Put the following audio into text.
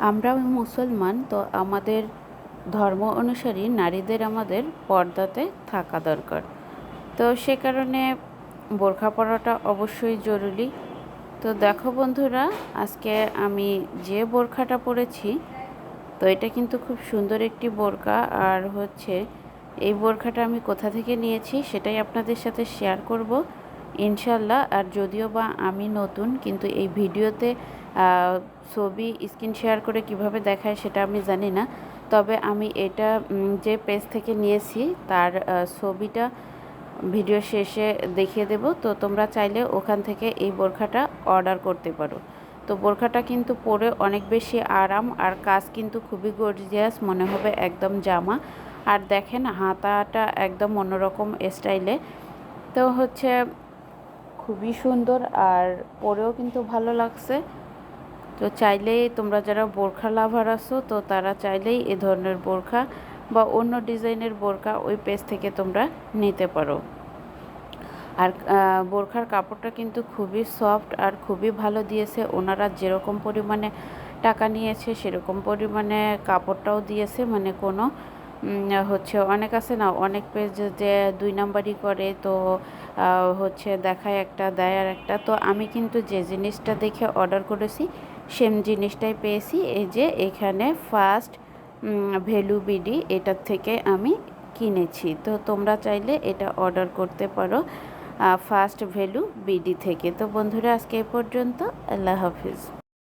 আমরা মুসলমান, তো আমাদের ধর্ম অনুসারী নারীদের আমাদের পর্দাতে থাকা দরকার। তো সে কারণে বোরখা পরাটা অবশ্যই জরুরি। তো দেখো বন্ধুরা, আজকে আমি যে বোরখাটা পরেছি, তো এটা কিন্তু খুব সুন্দর একটি বোরকা। আর এই বোরখাটা আমি কোথা থেকে নিয়েছি সেটাই আপনাদের সাথে শেয়ার করব ইনশাল্লাহ। আর যদিও বা আমি নতুন, কিন্তু এই ভিডিওতে ছবি স্ক্রিন শেয়ার করে কিভাবে দেখায় সেটা আমি জানি না। তবে আমি এটা যে পেজ থেকে নিয়েছি তার ছবিটা ভিডিও শেষে দেখিয়ে দেব। তো তোমরা চাইলে ওখান থেকে এই বোরখাটা অর্ডার করতে পারো। তো বোরখাটা কিন্তু পরে অনেক বেশি আরাম, আর কাজ কিন্তু খুবই গর্জিয়াস, মনে হবে একদম জামা। আর দেখেন হাতাটা একদম অন্যরকম স্টাইলে। তো খুবই সুন্দর, আর পরেও কিন্তু ভালো লাগছে। তো চাইলেই তোমরা যারা বোরখা লাভার আছো, তো তারা চাইলেই এ ধরনের বোরখা বা অন্য ডিজাইনের বোরখা ওই পেজ থেকে তোমরা নিতে পারো। আর বোরখার কাপড়টা কিন্তু খুবই সফট আর খুবই ভালো দিয়েছে। ওনারা যেরকম পরিমাণে টাকা নিয়েছে সেরকম পরিমাণে কাপড়টাও দিয়েছে। মানে কোনো অনেক আছে না, অনেক পেজ যে 2 নাম্বারই করে, তো দেখায় একটা দেয় আর একটা। তো আমি কিন্তু যে জিনিসটা দেখে অর্ডার করেছি সেম জিনিসটাই পেয়েছি। এই যে এখানে ফার্স্ট ভ্যালু বিডি এটার থেকে আমি কিনেছি। তো তোমরা চাইলে এটা অর্ডার করতে পারো ফার্স্ট ভ্যালু বিডি থেকে। তো বন্ধুরা, আজকে এ পর্যন্ত। আল্লাহ হাফিজ।